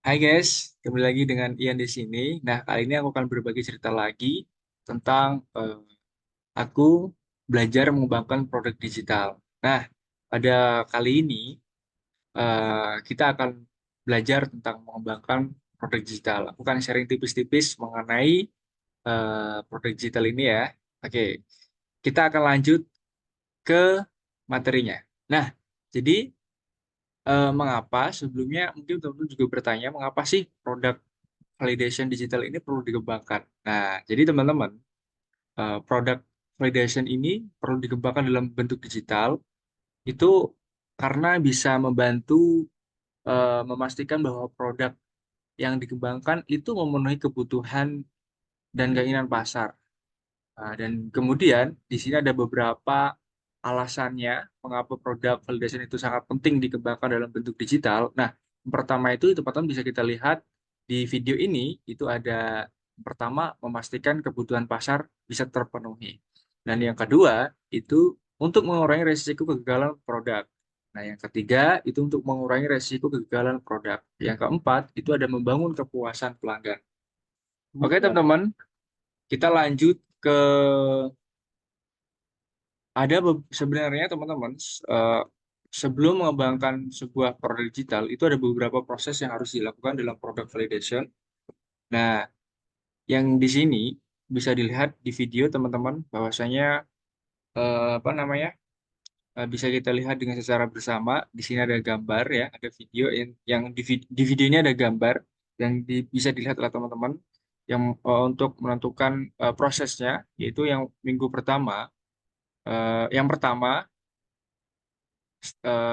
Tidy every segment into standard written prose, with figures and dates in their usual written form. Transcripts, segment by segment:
Hai guys, kembali lagi dengan Ian di sini. Nah, kali ini aku akan berbagi cerita lagi tentang aku belajar mengembangkan produk digital. Nah, pada kali ini kita akan belajar tentang mengembangkan produk digital. Aku akan sharing tipis-tipis mengenai produk digital ini ya. Oke, kita akan lanjut ke materinya. Nah, jadi mengapa sebelumnya mungkin teman-teman juga bertanya mengapa sih produk validation digital ini perlu dikembangkan. Nah, jadi teman-teman, produk validation ini perlu dikembangkan dalam bentuk digital itu karena bisa membantu memastikan bahwa produk yang dikembangkan itu memenuhi kebutuhan dan keinginan pasar. Nah, dan kemudian di sini ada beberapa alasannya mengapa produk validation itu sangat penting dikembangkan dalam bentuk digital. Nah, yang pertama itu teman-teman bisa kita lihat di video ini itu ada yang pertama memastikan kebutuhan pasar bisa terpenuhi. Dan yang kedua itu untuk mengurangi resiko kegagalan produk. Nah, yang ketiga itu untuk mengurangi resiko kegagalan produk. Yang keempat itu ada membangun kepuasan pelanggan. Oke, teman-teman, kita lanjut ke sebenarnya teman-teman eh, sebelum mengembangkan sebuah produk digital itu ada beberapa proses yang harus dilakukan dalam product validation. Nah, yang di sini bisa dilihat di video teman-teman bahwasanya apa namanya bisa kita lihat dengan secara bersama. Di sini ada gambar ya, ada video yang di video ini ada gambar yang bisa dilihat oleh teman-teman yang untuk menentukan prosesnya yaitu minggu pertama. Yang pertama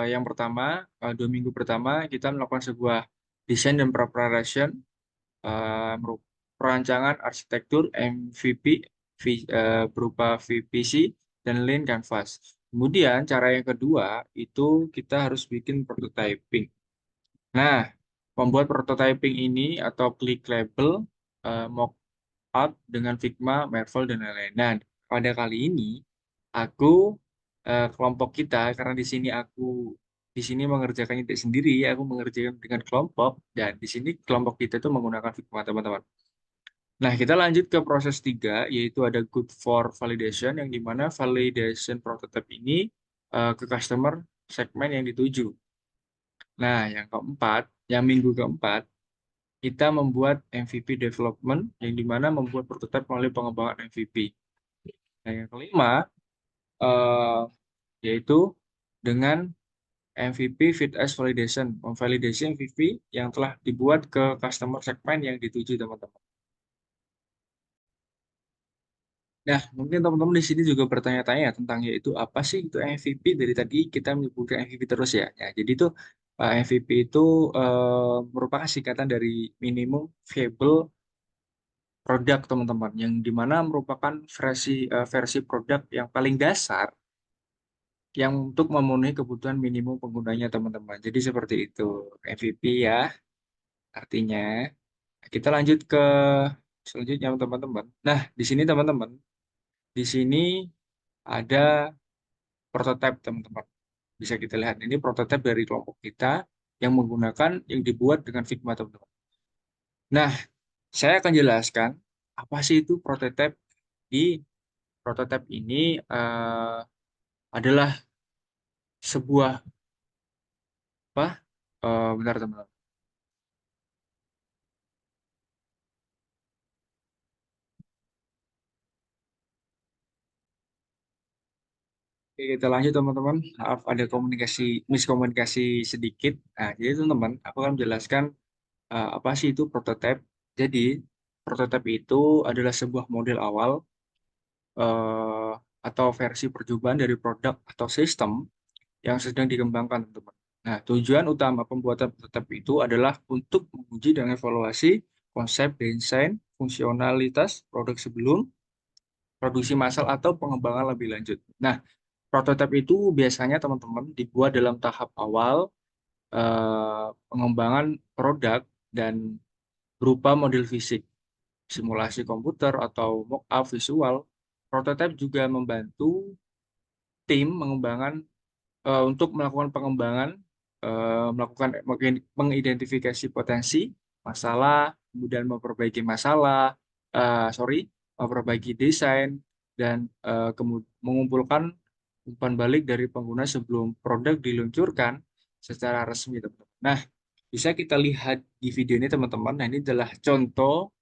yang pertama, 2 minggu pertama kita melakukan sebuah desain dan preparation, perancangan arsitektur MVP berupa VPC dan Lean Canvas. Kemudian cara yang kedua itu kita harus bikin prototyping. Nah, membuat prototyping ini atau klik label, mock up dengan Figma, Marvel dan lain-lain. Nah, pada kali ini aku kelompok kita karena di sini mengerjakannya tidak sendiri, aku mengerjakan dengan kelompok dan di sini kelompok kita itu menggunakan Figma teman-teman. Nah, kita lanjut ke proses 3 yaitu ada good for validation yang dimana validation prototype ini ke customer segmen yang dituju. Nah, yang minggu keempat kita membuat MVP development yang dimana membuat prototype melalui pengembangan MVP. Nah, yang kelima eh, yaitu dengan MVP fit as validation, memvalidasi MVP yang telah dibuat ke customer segmen yang dituju teman-teman. Nah, mungkin teman-teman di sini juga bertanya-tanya tentang yaitu apa sih itu MVP. Dari tadi kita menyebutkan MVP terus ya. Ya, jadi itu MVP itu merupakan singkatan dari minimum viable produk teman-teman, yang dimana merupakan versi produk yang paling dasar yang untuk memenuhi kebutuhan minimum penggunanya teman-teman. Jadi seperti itu MVP ya artinya. Kita lanjut ke selanjutnya teman-teman. Nah, di sini teman-teman, di sini ada prototipe teman-teman. Bisa kita lihat ini prototipe dari kelompok kita yang dibuat dengan Figma teman-teman. Nah, saya akan jelaskan apa sih itu prototipe. Di prototipe ini adalah sebuah apa? Bentar teman-teman. Oke, kita lanjut teman-teman. Maaf ada miskomunikasi sedikit. Nah, jadi teman-teman, aku akan menjelaskan apa sih itu prototipe. Jadi, prototipe itu adalah sebuah model awal eh, atau versi percobaan dari produk atau sistem yang sedang dikembangkan, teman-teman. Nah, tujuan utama pembuatan prototipe itu adalah untuk menguji dan evaluasi konsep desain, fungsionalitas produk sebelum produksi massal atau pengembangan lebih lanjut. Nah, prototipe itu biasanya teman-teman dibuat dalam tahap awal pengembangan produk dan berupa model fisik, simulasi komputer atau mock-up visual. Prototipe juga membantu tim untuk melakukan pengembangan melakukan mengidentifikasi potensi masalah, kemudian memperbaiki masalah, memperbaiki desain, dan mengumpulkan umpan balik dari pengguna sebelum produk diluncurkan secara resmi, teman-teman. Nah, bisa kita lihat di video ini, teman-teman. Nah, ini adalah contoh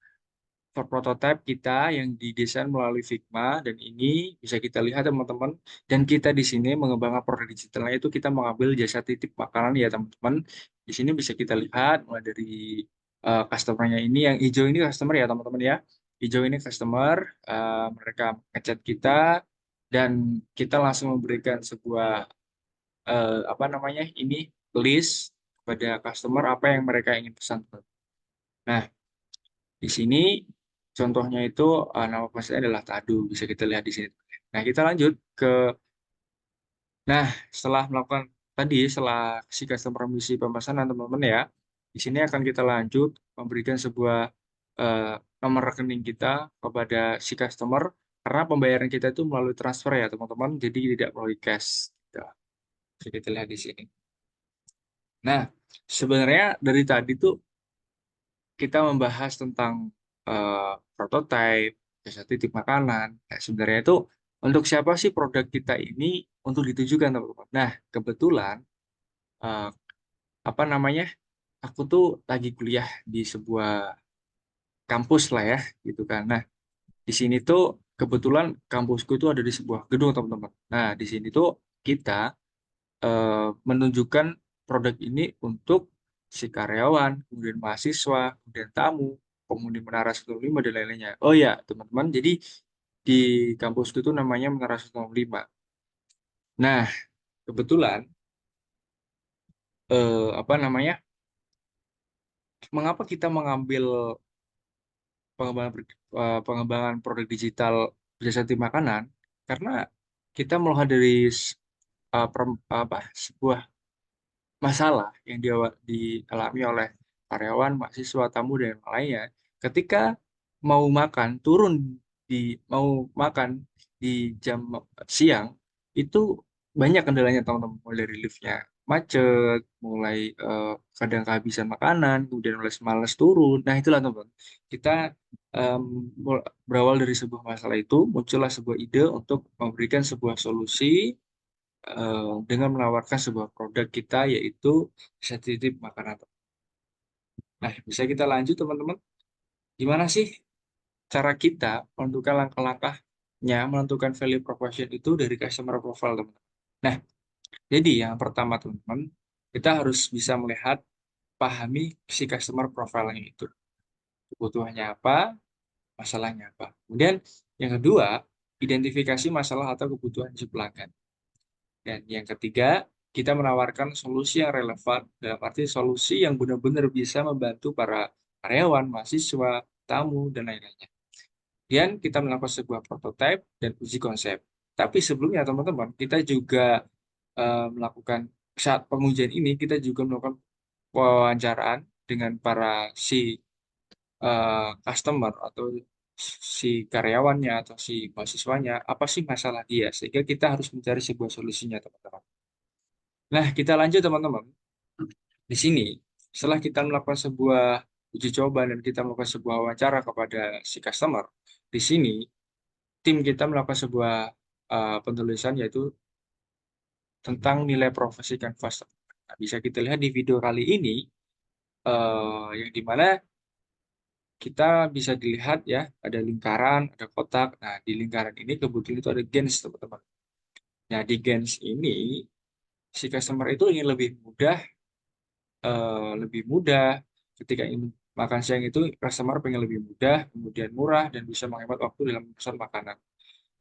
prototipe kita yang didesain melalui Figma, dan ini bisa kita lihat, teman-teman. Dan kita di sini mengembangkan produk digitalnya itu kita mengambil jasa titip makanan ya, teman-teman. Di sini bisa kita lihat mulai dari customer-nya ini, yang hijau ini customer ya, teman-teman ya. Hijau ini customer, mereka ngechat kita dan kita langsung memberikan sebuah apa namanya ini list kepada customer apa yang mereka ingin pesan. Nah, di sini contohnya itu nama pesannya adalah Tadu, bisa kita lihat di sini. Nah, kita lanjut ke nah, setelah melakukan tadi setelah si customer mengisi pemesanan, teman-teman ya. Di sini akan kita lanjut memberikan sebuah eh, nomor rekening kita kepada si customer karena pembayaran kita itu melalui transfer ya, teman-teman. Jadi tidak melalui cash. Gitu. Bisa kita lihat di sini. Nah, sebenarnya dari tadi tuh kita membahas tentang prototype, jasa titip makanan. Nah, sebenarnya itu untuk siapa sih produk kita ini untuk ditujukan, teman-teman? Nah, kebetulan eh, apa namanya? Aku tuh lagi kuliah di sebuah kampus lah ya, gitu kan. Nah, di sini tuh kebetulan kampusku itu ada di sebuah gedung, teman-teman. Nah, di sini tuh kita menunjukkan produk ini untuk si karyawan, kemudian mahasiswa, kemudian tamu, penghuni Menara 165 dan lain-lainnya. Oh ya, teman-teman, jadi di kampusku itu namanya Menara 165. Nah, kebetulan apa namanya? Mengapa kita mengambil pengembangan produk digital jasa tim makanan? Karena kita melihat dari sebuah masalah yang dialami oleh karyawan, mahasiswa, tamu, dan yang lainnya. Ketika mau makan di jam siang, itu banyak kendalanya, teman-teman. Mulai dari liftnya macet, mulai kadang kehabisan makanan, kemudian mulai males turun. Nah, itulah, teman-teman. Kita em, berawal dari sebuah masalah itu, muncullah sebuah ide untuk memberikan sebuah solusi dengan menawarkan sebuah produk kita yaitu sensitif makanan. Nah, bisa kita lanjut, teman-teman. Gimana sih cara kita menentukan langkah-langkahnya, menentukan value proposition itu dari customer profile, teman-teman. Nah, jadi yang pertama, teman-teman, kita harus bisa melihat, pahami si customer profile-nya itu. Kebutuhannya apa, masalahnya apa. Kemudian yang kedua, identifikasi masalah atau kebutuhan si pelanggan. Dan yang ketiga, kita menawarkan solusi yang relevan, dalam arti solusi yang benar-benar bisa membantu para karyawan, mahasiswa, tamu, dan lain-lainnya. Dan kita melakukan sebuah prototipe dan uji konsep. Tapi sebelumnya, teman-teman, kita juga melakukan, saat pengujian ini, kita juga melakukan wawancaraan dengan para si customer atau si karyawannya atau si mahasiswanya, apa sih masalah dia, sehingga kita harus mencari sebuah solusinya, teman-teman. Nah, kita lanjut, teman-teman. Di sini, setelah kita melakukan sebuah uji coba dan kita melakukan sebuah wawancara kepada si customer, di sini tim kita melakukan sebuah penulisan yaitu tentang nilai profesi Canvas. Nah, bisa kita lihat di video kali ini, yang dimana kita bisa dilihat ya, ada lingkaran, ada kotak. Nah, di lingkaran ini kebetulan itu ada gens, teman-teman. Nah, di gens ini, si customer itu ingin lebih mudah ketika ingin makan siang itu, customer pengen lebih mudah, kemudian murah, dan bisa menghemat waktu dalam memesan makanan.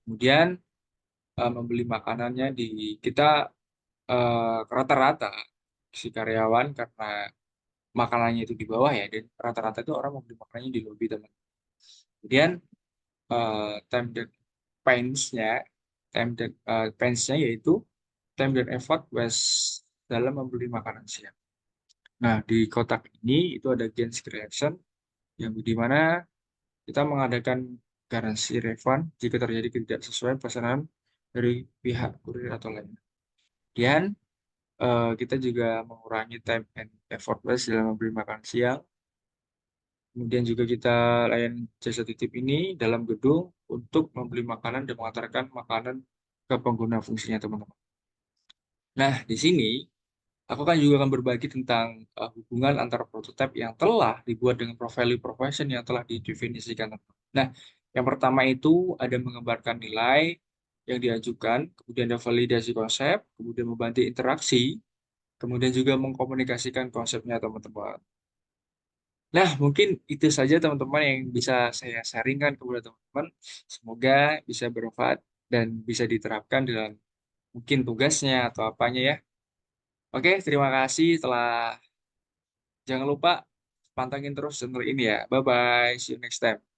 Kemudian membeli makanannya di kita rata-rata si karyawan karena makanannya itu di bawah ya, dan rata-rata itu orang membeli makanannya di lobi, teman. Kemudian time dan pains-nya, pains-nya yaitu time dan effort was dalam membeli makanan siang. Nah, di kotak ini itu ada gains creation yang di mana kita mengadakan garansi refund jika terjadi tidak sesuai pesanan dari pihak kurir atau lainnya. Kemudian kita juga mengurangi time and effortless dalam memberi makan siang. Kemudian juga kita layan jasa titip ini dalam gedung untuk membeli makanan dan mengantarkan makanan ke pengguna fungsinya teman-teman. Nah, di sini aku kan juga akan berbagi tentang hubungan antara prototipe yang telah dibuat dengan value profession yang telah didefinisikan. Nah, yang pertama itu ada menggambarkan nilai yang diajukan, kemudian ada validasi konsep, kemudian membantu interaksi, kemudian juga mengkomunikasikan konsepnya teman-teman. Nah, mungkin itu saja teman-teman yang bisa saya sharingkan kepada teman-teman. Semoga bisa bermanfaat dan bisa diterapkan dalam mungkin tugasnya atau apanya ya. Oke, terima kasih telah. Jangan lupa pantengin terus channel ini ya. Bye-bye. See you next time.